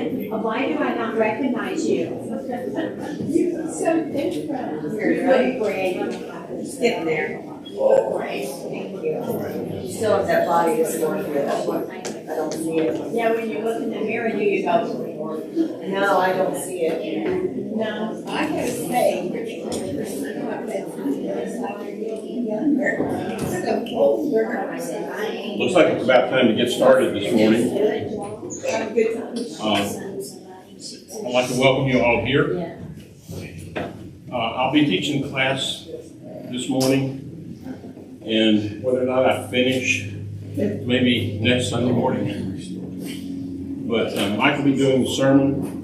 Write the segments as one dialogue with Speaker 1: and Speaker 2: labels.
Speaker 1: Why do I not recognize you?
Speaker 2: You're so different.
Speaker 1: You're great.
Speaker 3: Sit there.
Speaker 1: Oh, great.
Speaker 3: Thank you. You still have that body that's going through it. I don't see it.
Speaker 1: Yeah, when you look in the mirror, do you go?
Speaker 3: No, I don't see it.
Speaker 1: No.
Speaker 2: I gotta say,
Speaker 4: Looks like it's about time to get started this morning.
Speaker 1: Have a good time.
Speaker 4: I'd like to welcome you all here. I'll be teaching class this morning, and whether or not I finish, maybe next Sunday morning. But Mike will be doing the sermon.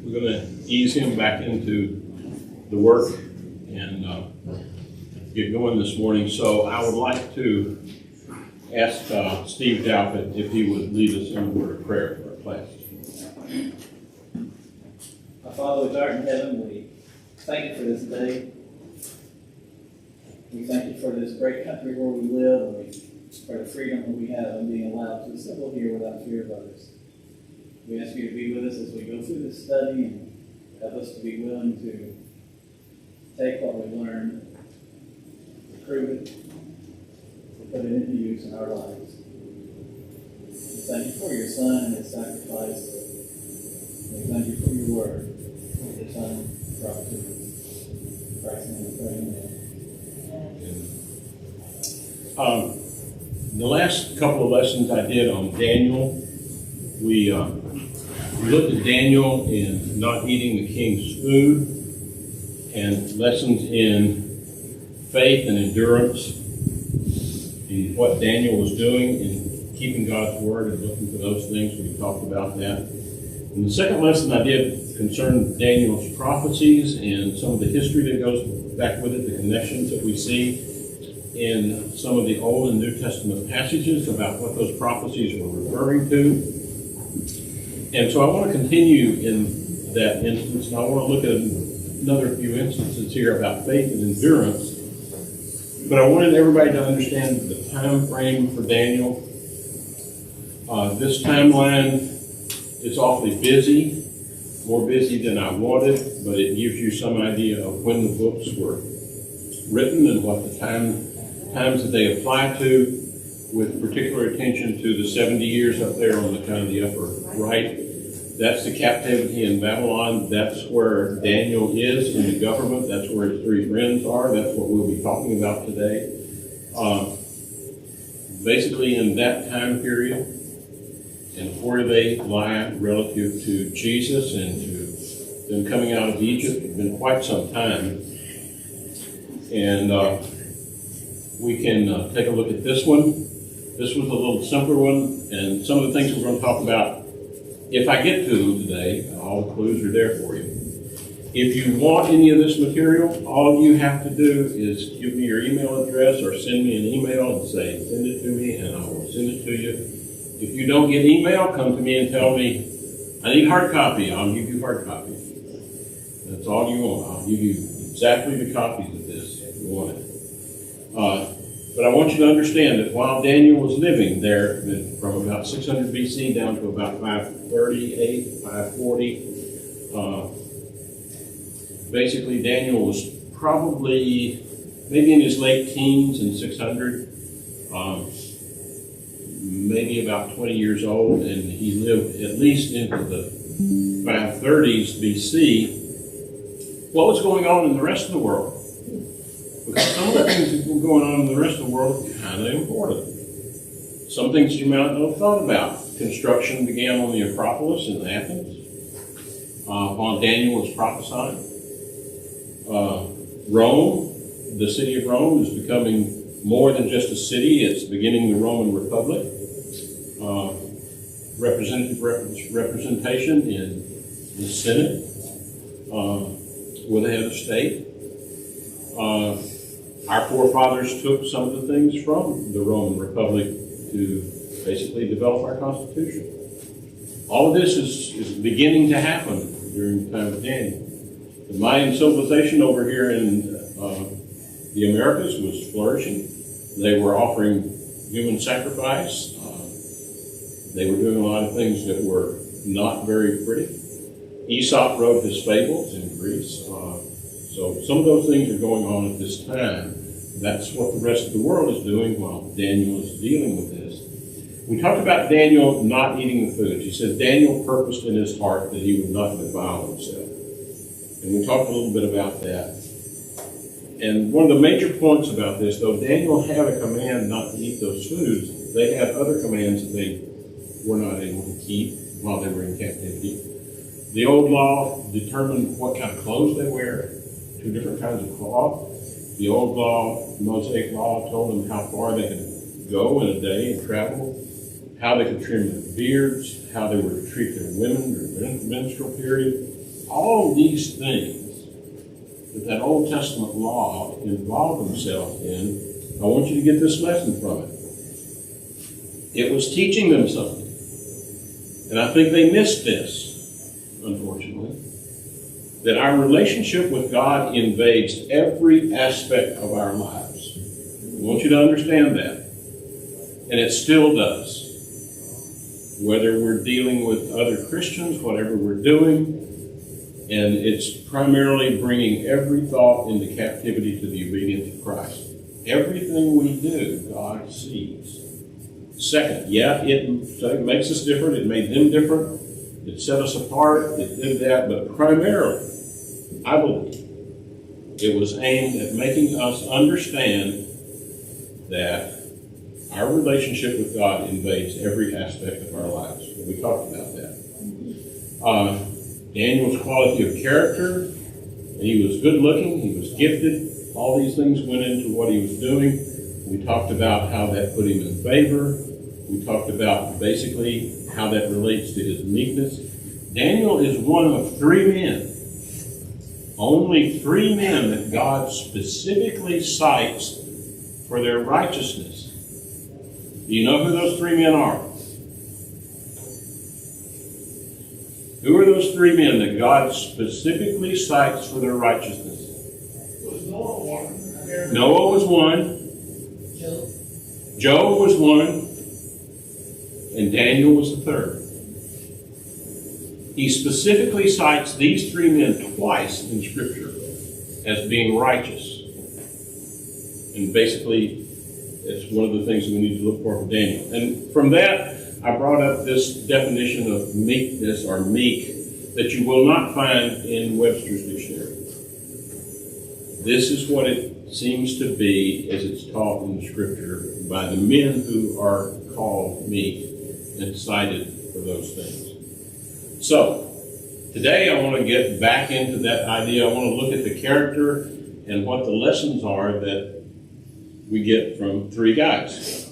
Speaker 4: We're going to ease him back into the work and get going this morning. So I would like to ask Steve Dalpett if he would lead us in a word of prayer for our class.
Speaker 5: Our Father, which art in heaven, we thank you for this day. We thank you for this great country where we live, and for the freedom that we have in being allowed to assemble here without fear of others. We ask you to be with us as we go through this study and help us to be willing to take what we've learned, to prove it, to put it into use in our lives. We thank you for your Son and his sacrifice. We thank you for your word. Your Son brought to us. In Christ's name we pray, amen.
Speaker 4: The last couple of lessons I did on Daniel, we looked at Daniel in not eating the king's food, and lessons in faith and endurance, in what Daniel was doing in keeping God's word and looking for those things. We talked about that. And the second lesson I did concerned Daniel's prophecies and some of the history that goes back with it, the connections that we see in some of the Old and New Testament passages about what those prophecies were referring to. And so I want to continue in that instance, and I want to look at another few instances here about faith and endurance. But I wanted everybody to understand the time frame for Daniel. This timeline is awfully busy, more busy than I wanted, but it gives you some idea of when the books were written and what the times that they apply to, with particular attention to the 70 years up there on the kind of the upper right. That's the captivity in Babylon. That's where Daniel is in the government. That's where his three friends are. That's what we'll be talking about today. Basically in that time period, and where they lie relative to Jesus and to them coming out of Egypt, it's been quite some time. And we can take a look at this one. This was a little simpler one, and some of the things we're going to talk about, if I get to them today, all the clues are there for you. If you want any of this material, all you have to do is give me your email address or send me an email and say, send it to me, and I will send it to you. If you don't get email, come to me and tell me, I need hard copy. I'll give you hard copy. That's all you want. I'll give you exactly the copies of this if you want it. But I want you to understand that while Daniel was living there from about 600 BC down to about 538, 540, basically Daniel was probably maybe in his late teens in 600, maybe about 20 years old, and he lived at least into the 530s BC. What was going on in the rest of the world? Because some of the things that were going on in the rest of the world are kind of important. Some things you might not have thought about. Construction began on the Acropolis in Athens while Daniel was prophesying. Rome, the city of Rome, is becoming more than just a city. It's beginning the Roman Republic. Representation in the Senate with a head of state. Our forefathers took some of the things from the Roman Republic to basically develop our Constitution. All of this is beginning to happen during the time of Daniel. The Mayan civilization over here in the Americas was flourishing. They were offering human sacrifice. They were doing a lot of things that were not very pretty. Aesop wrote his fables in Greece. So some of those things are going on at this time. That's what the rest of the world is doing while Daniel is dealing with this. We talked about Daniel not eating the food. He says Daniel purposed in his heart that he would not defile himself. And we talked a little bit about that. And one of the major points about this, though Daniel had a command not to eat those foods, they had other commands that they were not able to keep while they were in captivity. The old law determined what kind of clothes they wear, 2 different kinds of cloth. The old law, Mosaic law, told them how far they could go in a day and travel, how they could trim their beards, how they were to treat their women during their menstrual period. All these things that Old Testament law involved themselves in, I want you to get this lesson from it. It was teaching them something. And I think they missed this, unfortunately. That our relationship with God invades every aspect of our lives. I want you to understand that. And it still does. Whether we're dealing with other Christians, whatever we're doing, and it's primarily bringing every thought into captivity to the obedience of Christ. Everything we do, God sees. Second, yeah, it makes us different. It made them different. It set us apart. It did that. But primarily, I believe, it was aimed at making us understand that our relationship with God invades every aspect of our lives. We talked about that. Daniel's quality of character, he was good looking, he was gifted. All these things went into what he was doing. We talked about how that put him in favor. We talked about basically how that relates to his meekness. Daniel is one of 3 men. Only 3 men that God specifically cites for their righteousness. Do you know who those 3 men are? Who are those 3 men that God specifically cites for their righteousness?
Speaker 6: Was Noah one?
Speaker 4: Noah was one. Job was one. And Daniel was the 3rd. He specifically cites these 3 men twice in Scripture as being righteous. And basically, it's one of the things we need to look for Daniel. And from that, I brought up this definition of meekness or meek that you will not find in Webster's dictionary. This is what it seems to be as it's taught in the Scripture by the men who are called meek and cited for those things. So, today I want to get back into that idea. I want to look at the character and what the lessons are that we get from 3 guys.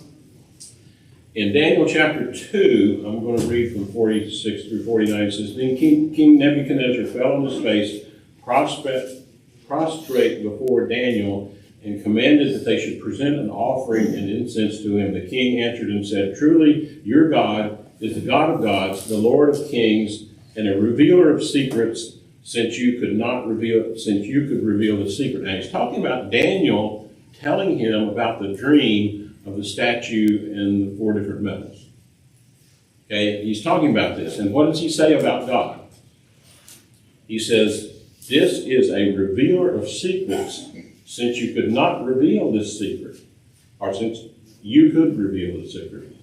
Speaker 4: In Daniel chapter 2, I'm going to read from 46 through 49. It says, Then King Nebuchadnezzar fell on his face, prostrate before Daniel, and commanded that they should present an offering and incense to him. The king answered and said, Truly, your God is the God of gods, the Lord of kings, and a revealer of secrets, since you could reveal the secret. Now he's talking about Daniel telling him about the dream of the statue and the 4 different metals. Okay, he's talking about this. And what does he say about God? He says, this is a revealer of secrets, since you could not reveal this secret, or since you could reveal the secret.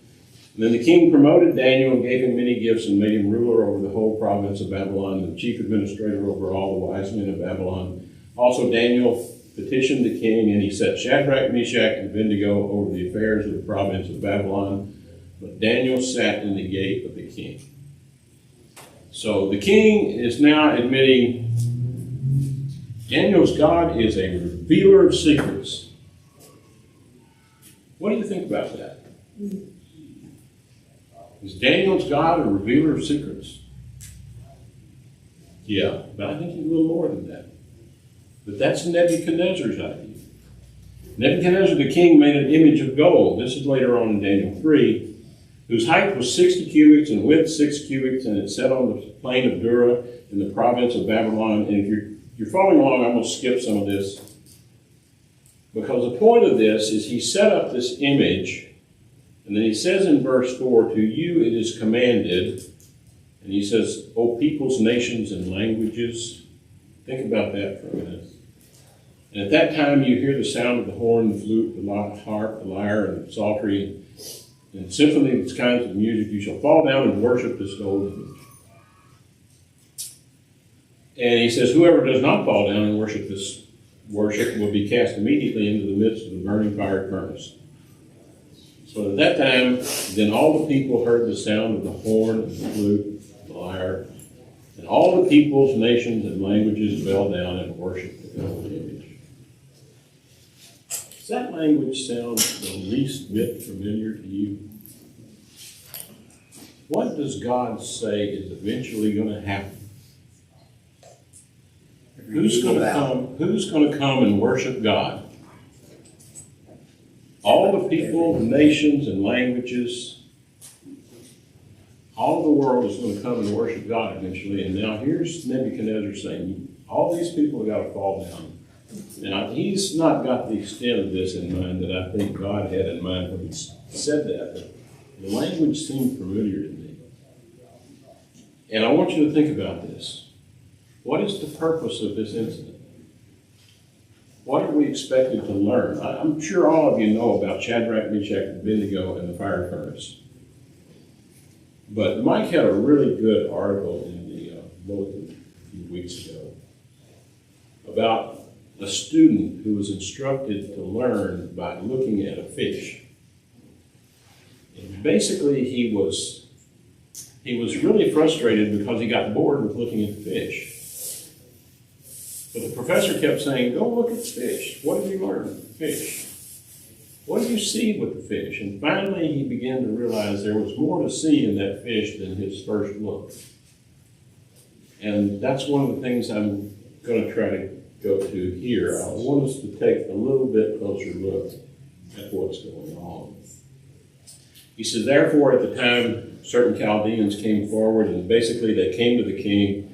Speaker 4: And then the king promoted Daniel and gave him many gifts and made him ruler over the whole province of Babylon and the chief administrator over all the wise men of Babylon. Also Daniel petitioned the king, and he set Shadrach, Meshach, and Abednego over the affairs of the province of Babylon. But Daniel sat in the gate of the king. So the king is now admitting Daniel's God is a revealer of secrets. What do you think about that? Is Daniel's God a revealer of secrets? Yeah, but I think he's a little more than that. But that's Nebuchadnezzar's idea. Nebuchadnezzar the king made an image of gold. This is later on in Daniel 3, whose height was 60 cubits and width 6 cubits, and it sat on the plain of Dura in the province of Babylon. And if you're following along, I'm going to skip some of this. Because the point of this is he set up this image, and then he says in verse 4, to you it is commanded, And he says, "O peoples, nations, and languages." Think about that for a minute. And at that time you hear the sound of the horn, the flute, the harp, the lyre, and the psaltery, and symphony of its kinds of music. You shall fall down and worship this golden image. And he says, "Whoever does not fall down and worship this worship will be cast immediately into the midst of the burning fiery furnace." So at that time, then all the people heard the sound of the horn and the flute, the lyre, and all the peoples, nations, and languages fell down and worshiped the golden image. Does that language sound the least bit familiar to you? What does God say is eventually going to happen? Who's going to come and worship God? All the people, nations, and languages, all the world is going to come and worship God eventually. And now here's Nebuchadnezzar saying, all these people have got to fall down. Now, he's not got the extent of this in mind that I think God had in mind when he said that, but the language seemed familiar to me. And I want you to think about this. What is the purpose of this incident? What are we expected to learn? I'm sure all of you know about Shadrach, Meshach, and Abednego and the fire furnace. But Mike had a really good article in the bulletin a few weeks ago about a student who was instructed to learn by looking at a fish. And basically, he was really frustrated because he got bored with looking at the fish. But the professor kept saying, "Go look at the fish. What did you learn with the fish? What did you see with the fish?" And finally, he began to realize there was more to see in that fish than his first look. And that's one of the things I'm going to try to go to here. I want us to take a little bit closer look at what's going on. He says, "Therefore, at the time, certain Chaldeans came forward, and basically they came to the king,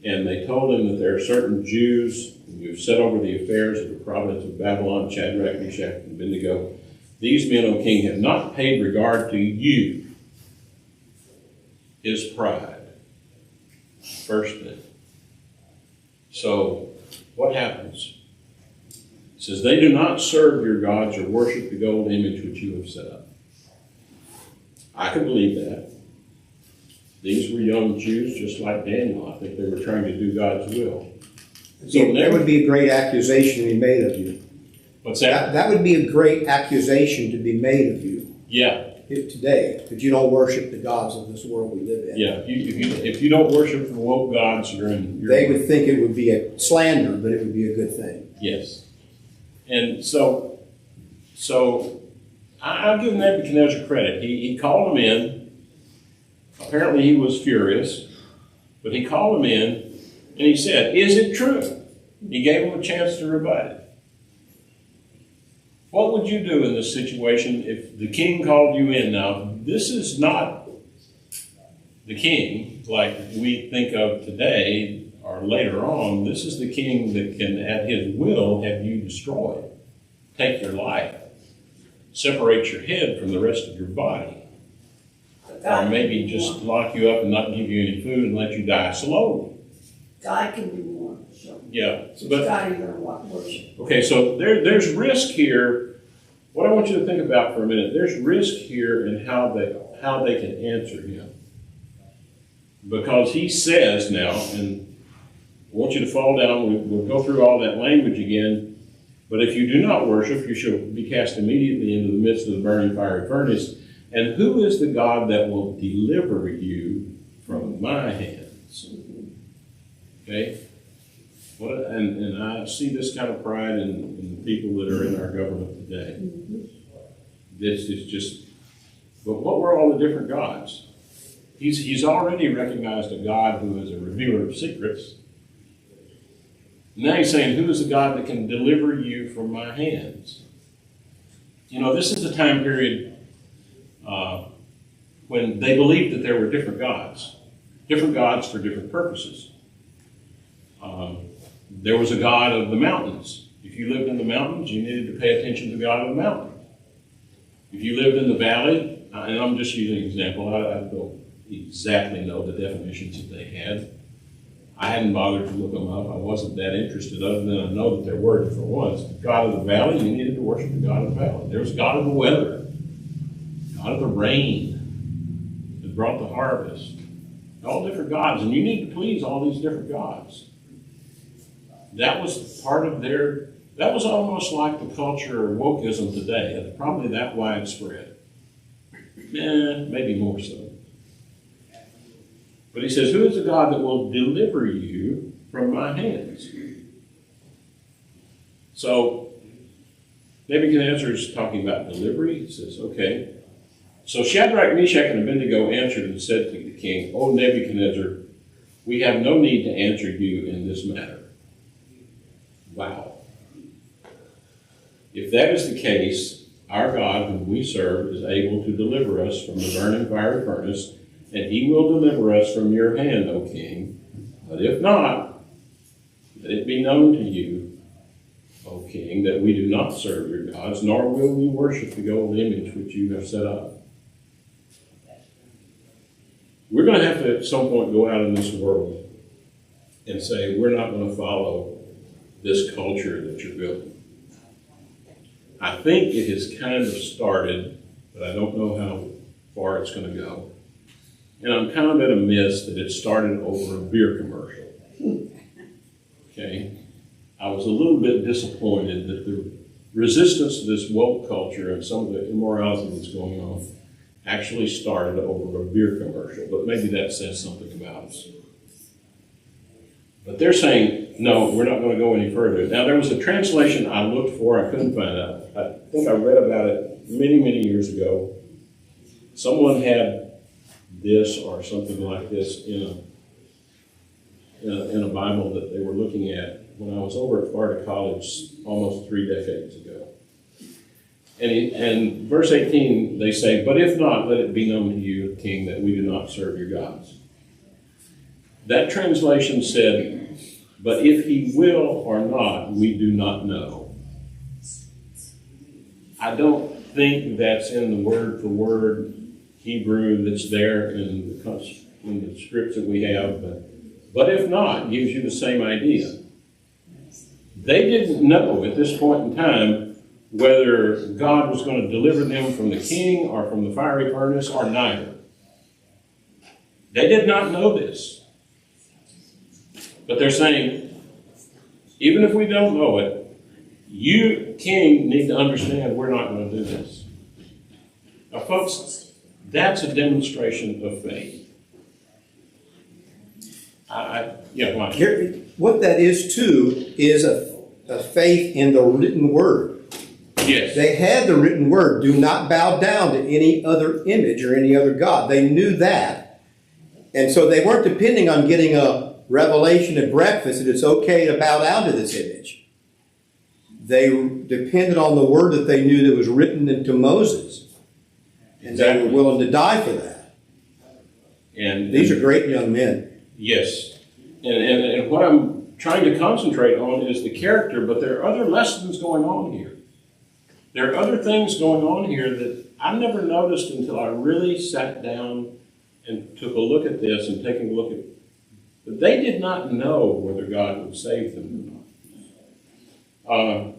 Speaker 4: and they told him that there are certain Jews who have set over the affairs of the province of Babylon, Shadrach, Meshach, and Abednego. These men, O king, have not paid regard to you." His pride. First thing. So, what happens? It says, "They do not serve your gods or worship the gold image which you have set up." I can believe that. These were young Jews just like Daniel. I think they were trying to do God's will.
Speaker 7: So that would be a great accusation to be made of you.
Speaker 4: What's that?
Speaker 7: That would be a great accusation to be made of you
Speaker 4: Yeah,
Speaker 7: today, that you don't worship the gods of this world we live in.
Speaker 4: yeah. If you don't worship the woke gods, you're in.
Speaker 7: They would think it would be a slander, but it would be a good thing.
Speaker 4: Yes. And so I'll give Nebuchadnezzar credit. He called them in. Apparently he was furious, but he called them in and he said, "Is it true?" He gave them a chance to rebut it. What would you do in this situation if the king called you in? Now, this is not the king like we think of today or later on. This is the king that can, at his will, have you destroyed, take your life, separate your head from the rest of your body, or maybe just lock you up and not give you any food and let you die slowly.
Speaker 2: God can do more, so.
Speaker 4: Yeah,
Speaker 2: Which
Speaker 4: but
Speaker 2: God are you gonna worship?
Speaker 4: okay, so there's risk here. What I want you to think about for a minute, there's risk here in how they can answer him. Because he says now, and I want you to fall down, we'll go through all that language again, but if you do not worship, you shall be cast immediately into the midst of the burning fiery furnace. And who is the God that will deliver you from my hands? Okay? And I see this kind of pride in the people that are in our government today. This is just, but what were all the different gods? He's already recognized a God who is a revealer of secrets. Now he's saying, who is the God that can deliver you from my hands? You know, this is the time period when they believed that there were different gods for different purposes. There was a god of the mountains. If you lived in the mountains, you needed to pay attention to the god of the mountain. If you lived in the valley, and I'm just using an example, I don't exactly know the definitions that they had. I hadn't bothered to look them up. I wasn't that interested, other than I know that there were different ones. The God of the valley, you needed to worship the God of the valley. There was God of the weather, God of the rain that brought the harvest. All different gods, and you need to please all these different gods. That was part of that was almost like the culture of wokeism today. It's probably that widespread. Maybe more so. But he says, who is the God that will deliver you from my hands? So, Nebuchadnezzar is talking about delivery. He says, okay. So Shadrach, Meshach, and Abednego answered and said to the king, O Nebuchadnezzar, we have no need to answer you in this matter. Wow. If that is the case, our God, whom we serve, is able to deliver us from the burning fiery furnace, and he will deliver us from your hand, O king. But if not, let it be known to you, O king, that we do not serve your gods, nor will we worship the golden image which you have set up. We're going to have to at some point go out in this world and say, we're not going to follow this culture that you're building. I think it has kind of started, but I don't know how far it's going to go. And I'm kind of at a miss that it started over a beer commercial. Okay? I was a little bit disappointed that the resistance to this woke culture and some of the immorality that's going on actually started over a beer commercial, but maybe that says something about us. But they're saying, no, we're not going to go any further. Now, there was a translation I looked for, I couldn't find it. I think I read about it many, many years ago. Someone had this or something like this in a Bible that they were looking at when I was over at Florida College almost 3 decades ago. And verse 18, they say, but if not, let it be known to you, king, that we do not serve your gods. That translation said, but if he will or not, we do not know. I don't think that's in the word for word Hebrew that's there in the scripts that we have, but if not, gives you the same idea. They didn't know at this point in time whether God was going to deliver them from the king or from the fiery furnace or neither. They did not know this. But they're saying, even if we don't know it, you, king, need to understand we're not going to do this. Now, folks, that's a demonstration of faith.
Speaker 7: What that is too is a faith in the written word.
Speaker 4: Yes.
Speaker 7: They had the written word. Do not bow down to any other image or any other god. They knew that. And so they weren't depending on getting a revelation at breakfast that it's okay to bow down to this image. They depended on the word that they knew that was written into Moses. And they were willing to die for that.
Speaker 4: And
Speaker 7: these are great young men.
Speaker 4: Yes. And what I'm trying to concentrate on is the character, but there are other lessons going on here. There are other things going on here that I never noticed until I really sat down and took a look at this and taking a look at. But they did not know whether God would save them or not.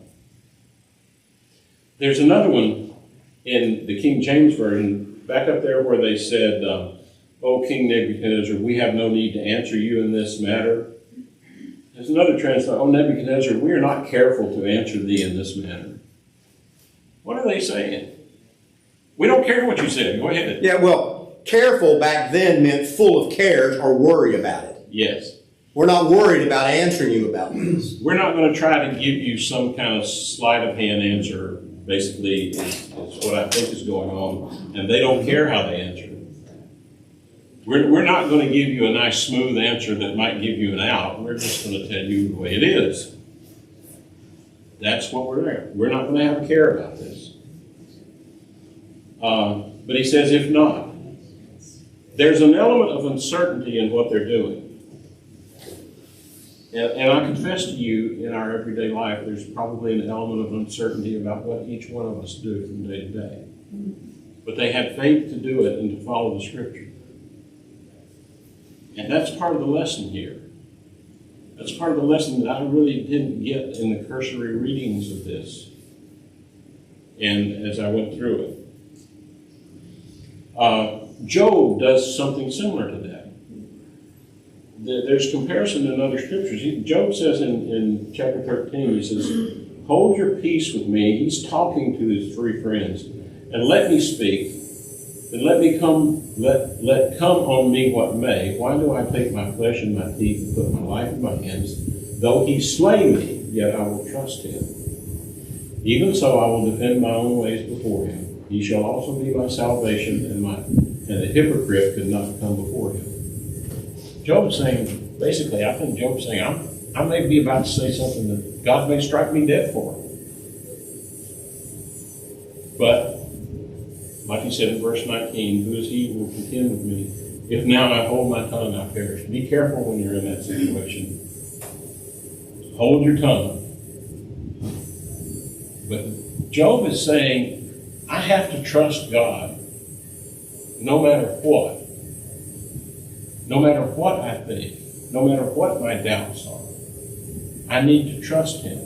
Speaker 4: There's another one in the King James Version, back up there where they said, O King Nebuchadnezzar, we have no need to answer you in this matter. There's another translation, O Nebuchadnezzar, we are not careful to answer thee in this matter. What are they saying? We don't care what you said. Go ahead.
Speaker 7: Yeah, well, careful back then meant full of cares or worry about it.
Speaker 4: Yes.
Speaker 7: We're not worried about answering you about this.
Speaker 4: We're not going to try to give you some kind of sleight of hand answer, basically, is what I think is going on. And they don't care how they answer it. We're not going to give you a nice, smooth answer that might give you an out. We're just going to tell you the way it is. That's what we're there. We're not going to have a care about this. But he says, if not, there's an element of uncertainty in what they're doing. And I confess to you, in our everyday life, there's probably an element of uncertainty about what each one of us do from day to day. But they had faith to do it and to follow the Scripture. And that's part of the lesson here. That's part of the lesson that I really didn't get in the cursory readings of this. And as I went through it. Job does something similar to that. There's comparison in other scriptures. Job says in chapter 13, he says, hold your peace with me. He's talking to his three friends. And let me speak. And let come on me what may. Why do I take my flesh in my teeth and put my life in my hands? Though he slay me, yet I will trust him. Even so I will defend my own ways before him. He shall also be my salvation, and the hypocrite could not come before him. Job's saying, basically, I think Job's saying, I may be about to say something that God may strike me dead for. But, like he said in verse 19, who is he who will contend with me? If now I hold my tongue, I perish. Be careful when you're in that situation. Hold your tongue. But Job is saying, I have to trust God no matter what. No matter what I think, no matter what my doubts are. I need to trust him.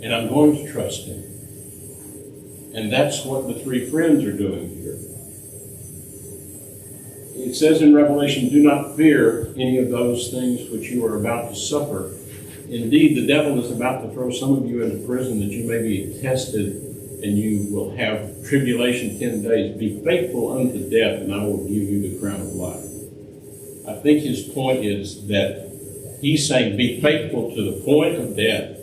Speaker 4: And I'm going to trust him. And that's what the three friends are doing here. It says in Revelation, do not fear any of those things which you are about to suffer. Indeed, the devil is about to throw some of you into prison that you may be tested, and you will have tribulation 10 days. Be faithful unto death, and I will give you the crown of life. I think his point is that he's saying be faithful to the point of death.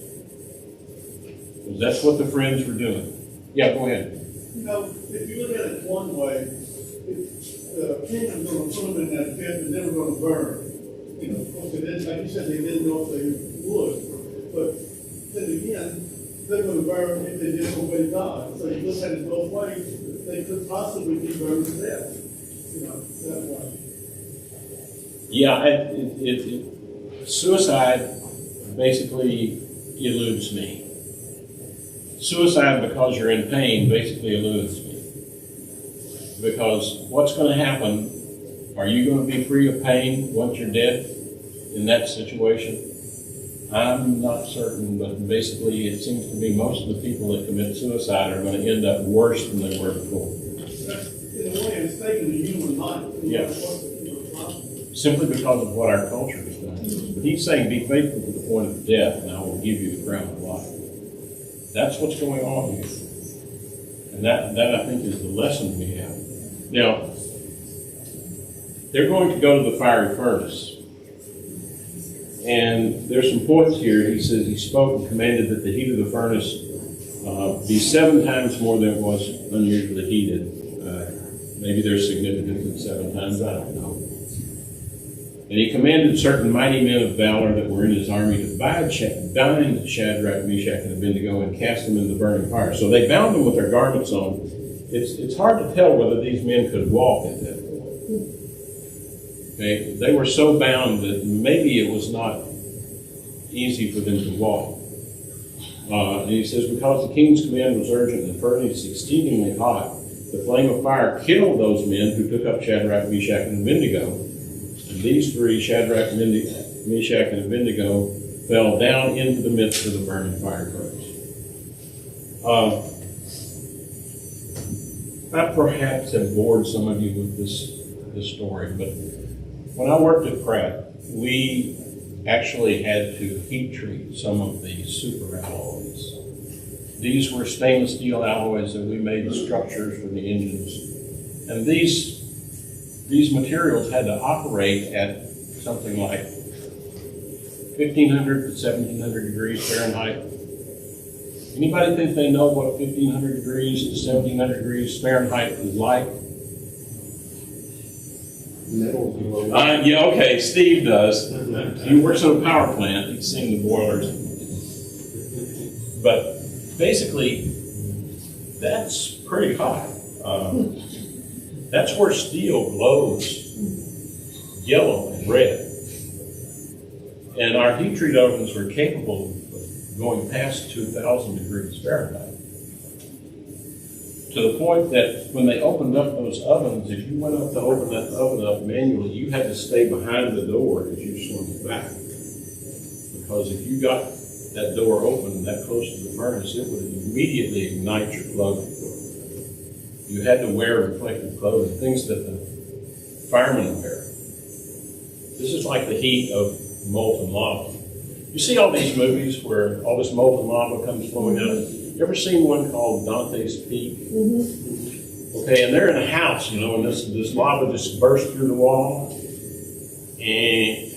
Speaker 4: Because that's what the friends were doing. Yeah, go ahead.
Speaker 6: You know, if you look at it one way, the king is going to put them in that pit and they were going to burn. You know, of course, like you said, they didn't know if they would. But then again, they're going to burn if they didn't obey God. So you look at it both ways, they could possibly be burned to death. You know, that way.
Speaker 4: Yeah, suicide basically eludes me. Suicide because you're in pain basically eludes me. Because what's going to happen? Are you going to be free of pain once you're dead in that situation? I'm not certain, but basically it seems to me most of the people that commit suicide are going to end up worse than they were before.
Speaker 6: In a way, it's taking the human life.
Speaker 4: Yeah. Simply because of what our culture has done. But he's saying, be faithful to the point of death, and I will give you the crown of life. That's what's going on here. And that I think is the lesson we have. Now, they're going to go to the fiery furnace. And there's some points here. He says he spoke and commanded that the heat of the furnace be 7 times more than it was unusually heated. Maybe there's significance in 7 times, I don't know. And he commanded certain mighty men of valor that were in his army to bind Shadrach, Meshach, and Abednego and cast them into the burning fire. So they bound them with their garments on. It's hard to tell whether these men could walk at that point. Okay? They were so bound that maybe it was not easy for them to walk. And he says, because the king's command was urgent and the furnace exceedingly hot, the flame of fire killed those men who took up Shadrach, Meshach, and Abednego. And these 3, Shadrach, Meshach, and Abednego, fell down into the midst of the burning fire furnace. I perhaps have bored some of you with this story, but when I worked at Pratt, we actually had to heat treat some of the super alloys. These were stainless steel alloys that we made structures for the engines. And these materials had to operate at something like 1,500 to 1,700 degrees Fahrenheit. Anybody think they know what 1,500 degrees to 1,700 degrees Fahrenheit is like? Yeah, okay, Steve does. He works at a power plant. He's seen the boilers. But basically, that's pretty hot. That's where steel glows yellow and red. And our heat treat ovens were capable of going past 2,000 degrees Fahrenheit. to the point that when they opened up those ovens, if you went up to open that oven up manually, you had to stay behind the door as you swung it back. Because if you got that door open that close to the furnace, it would immediately ignite your clothing. You had to wear reflective clothing, things that the firemen wear. This is like the heat of molten lava. You see all these movies where all this molten lava comes flowing out. You ever seen one called Dante's Peak? Okay, and they're in a house, you know, and this lava just burst through the wall. And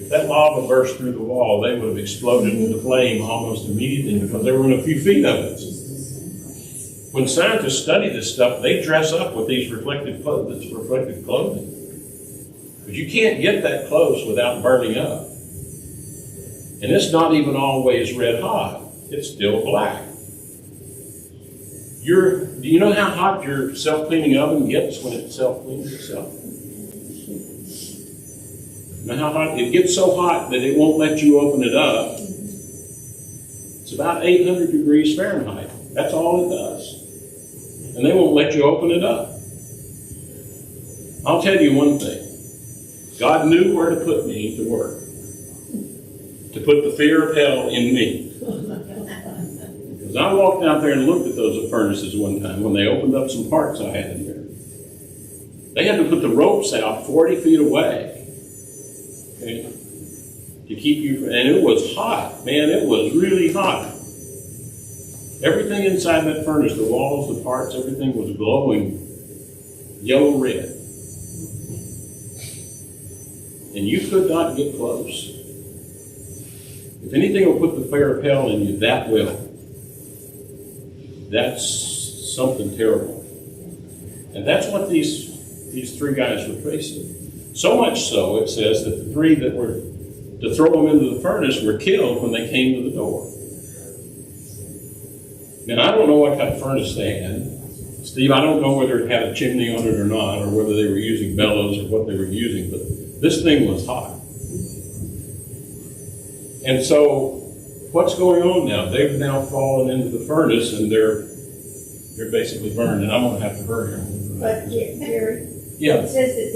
Speaker 4: if that lava burst through the wall, they would have exploded into flame almost immediately because they were in a few feet of it. When scientists study this stuff, they dress up with these reflective clothing. But you can't get that close without burning up. And it's not even always red hot. It's still black. Do you know how hot your self-cleaning oven gets when it self-cleans itself? You know how hot? It gets so hot that it won't let you open it up. It's about 800 degrees Fahrenheit. That's all it does. And they won't let you open it up. I'll tell you one thing. God knew where to put me to work. To put the fear of hell in me. Because I walked out there and looked at those furnaces one time when they opened up some parts I had in there. They had to put the ropes out 40 feet away. Okay, to keep you, and it was hot, man, it was really hot. Everything inside that furnace, the walls, the parts, everything was glowing yellow-red. And you could not get close. If anything will put the fear of hell in you, that will. That's something terrible. And that's what these three guys were facing. So much so, it says that the three that were to throw them into the furnace were killed when they came to the door. Now, I don't know what kind of furnace they had. Steve, I don't know whether it had a chimney on it or not, or whether they were using bellows or what they were using, but this thing was hot. And so, what's going on now? They've now fallen into the furnace and they're basically burned, and I'm going to have to hurry them.
Speaker 2: But Gary,
Speaker 4: Yeah.
Speaker 2: it says that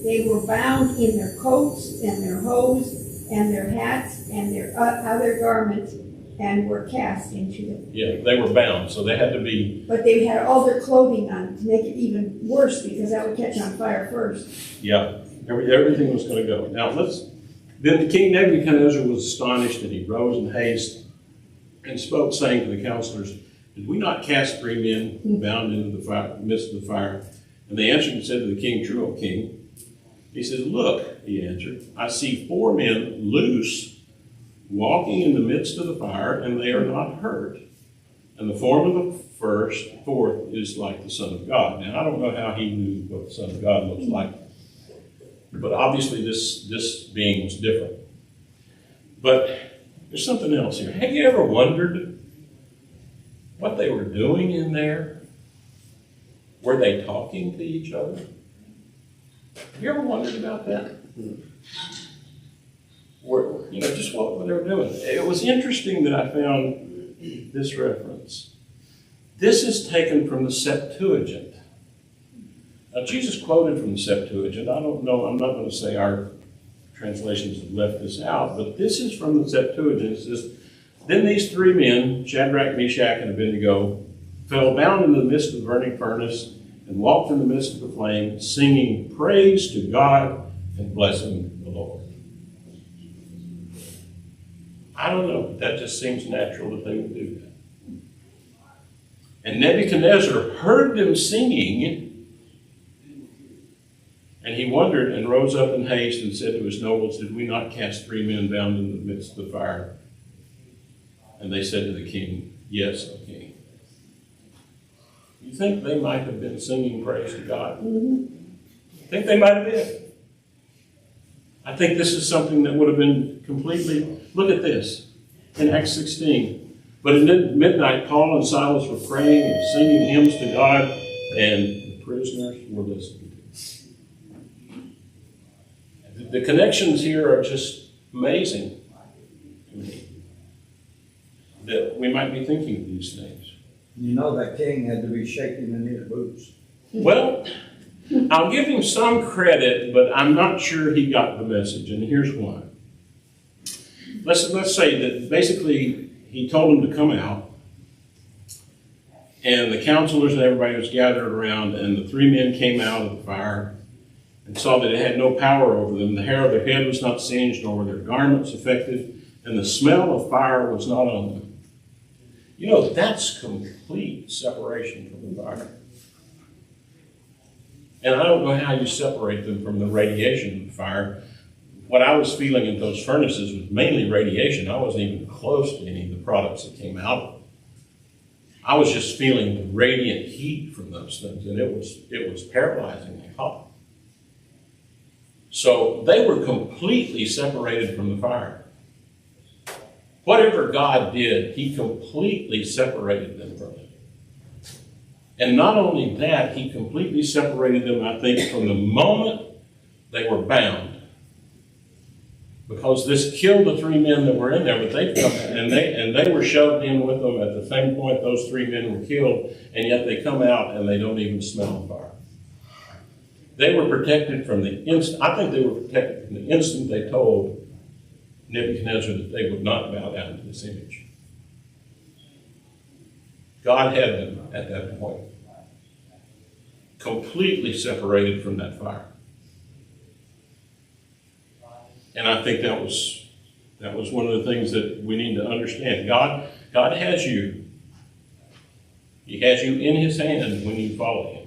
Speaker 2: they were bound in their coats and their hose and their hats and their other garments and were cast into them.
Speaker 4: Yeah, they were bound, so they had to be.
Speaker 2: But they had all their clothing on to make it even worse because that would catch on fire first.
Speaker 4: Yeah, everything was going to go. Now then King Nebuchadnezzar was astonished, and he rose in haste and spoke, saying to the counselors, "Did we not cast 3 men bound into the midst of the fire?" And they answered and said to the king, "True, O king." He says, "Look," he answered, "I see 4 men loose, walking in the midst of the fire, and they are not hurt. And the form of the fourth is like the Son of God." Now, I don't know how he knew what the Son of God looks like, but obviously this being was different. But there's something else here. Have you ever wondered what they were doing in there? Were they talking to each other? Have you ever wondered about that? Just what they were doing. It was interesting that I found this reference. This is taken from the Septuagint. Now, Jesus quoted from the Septuagint. I don't know, I'm not going to say our translations have left this out, but this is from the Septuagint. It says, "Then these 3 men, Shadrach, Meshach, and Abednego, fell bound in the midst of the burning furnace and walked in the midst of the flame, singing praise to God and blessing the Lord." I don't know, but that just seems natural that they would do that. And Nebuchadnezzar heard them singing, and he wondered and rose up in haste and said to his nobles, "Did we not cast 3 men bound in the midst of the fire?" And they said to the king, "Yes, O king." You think they might have been singing praise to God? I think they might have been. I think this is something that would have been completely. Look at this in Acts 16. "But at midnight, Paul and Silas were praying and singing hymns to God, and the prisoners were listening to them." The connections here are just amazing to me, that we might be thinking of these things.
Speaker 8: You know that king had to be shaking in his boots.
Speaker 4: Well, I'll give him some credit, but I'm not sure he got the message, and here's why. Let's say that basically he told them to come out, and the counselors and everybody was gathered around, and the three men came out of the fire and saw that it had no power over them. The hair of their head was not singed, nor were their garments affected, and the smell of fire was not on them. You know, that's complete separation from the fire. And I don't know how you separate them from the radiation of the fire. What I was feeling in those furnaces was mainly radiation. I wasn't even close to any of the products that came out of them. I was just feeling the radiant heat from those things, and it was paralyzingly hot. So they were completely separated from the fire. Whatever God did, he completely separated them from it. And not only that, he completely separated them, I think, from the moment they were bound. Because this killed the three men that were in there, but they've come and they were shoved in with them at the same point those three men were killed, and yet they come out and they don't even smell fire. They were protected from the instant. I think they were protected from the instant they told Nebuchadnezzar that they would not bow down to this image. God had them at that point, completely separated from that fire. And I think that was one of the things that we need to understand. God has you. He has you in his hand when you follow him.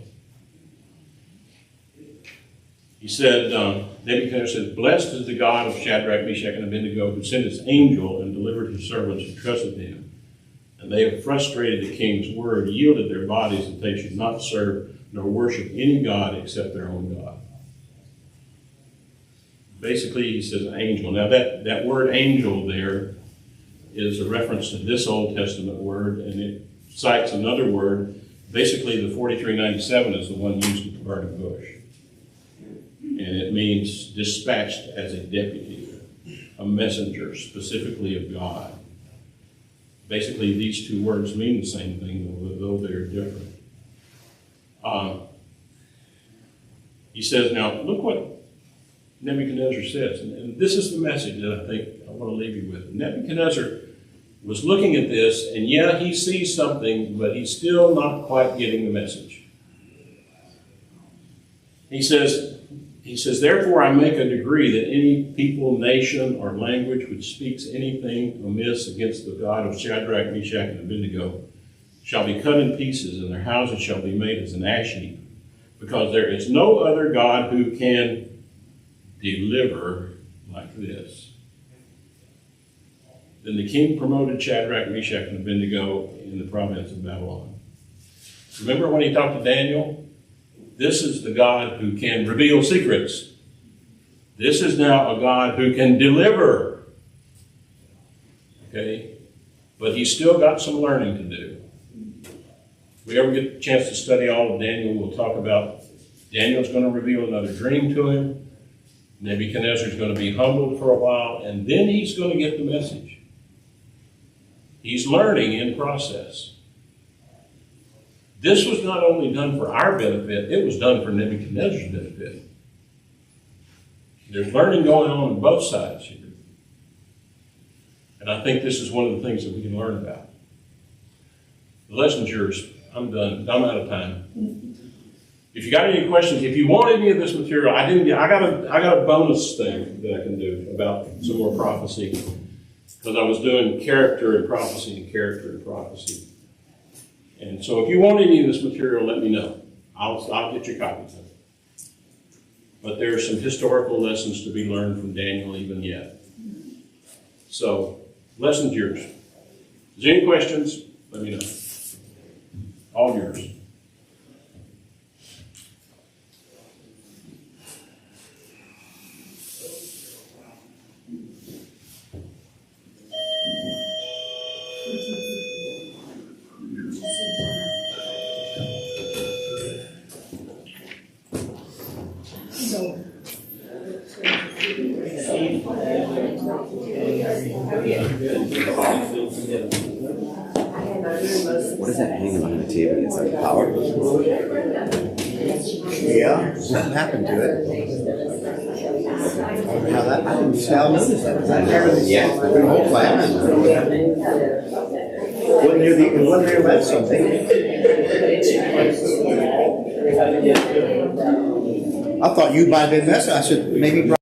Speaker 4: He said, Nebuchadnezzar says, "Blessed is the God of Shadrach, Meshach, and Abednego, who sent his angel and delivered his servants who trusted him. And they have frustrated the king's word, yielded their bodies that they should not serve nor worship any god except their own God." Basically, he says angel. Now, that word angel there is a reference to this Old Testament word, and it cites another word. Basically, the 4397 is the one used at the burning bush. And it means dispatched as a deputy, a messenger, specifically of God. Basically, these two words mean the same thing, though they're different. He says, now, look what Nebuchadnezzar says, and this is the message that I think I want to leave you with. Nebuchadnezzar was looking at this, and yeah, he sees something, but he's still not quite getting the message. He says, "Therefore I make a decree that any people, nation, or language which speaks anything amiss against the God of Shadrach, Meshach, and Abednego shall be cut in pieces, and their houses shall be made as an ash heap, because there is no other God who can deliver like this." Then the king promoted Shadrach, Meshach, and Abednego in the province of Babylon. Remember when he talked to Daniel? This is the God who can reveal secrets. This is now a God who can deliver. Okay? But he's still got some learning to do. If we ever get a chance to study all of Daniel, we'll talk about Daniel's going to reveal another dream to him. Nebuchadnezzar's going to be humbled for a while, and then he's going to get the message. He's learning in process. This was not only done for our benefit, it was done for Nebuchadnezzar's benefit. There's learning going on both sides here. And I think this is one of the things that we can learn about. The lesson's yours. I'm done. I'm out of time. If you got any questions, if you want any of this material, I got a bonus thing that I can do about some more prophecy. Because I was doing character and prophecy and character and prophecy. And so if you want any of this material, let me know. I'll get you copies of it. But there are some historical lessons to be learned from Daniel even yet. So, lesson's yours. If there's any questions, let me know. All yours.
Speaker 3: What is that hanging
Speaker 9: see if it gets some power.
Speaker 7: Yeah, something happened to it. How that, I didn't notice that. Was that there?
Speaker 9: Yeah.
Speaker 7: The whole plan. Wasn't near it wasn't near that something. I thought you might have been messing. I said, maybe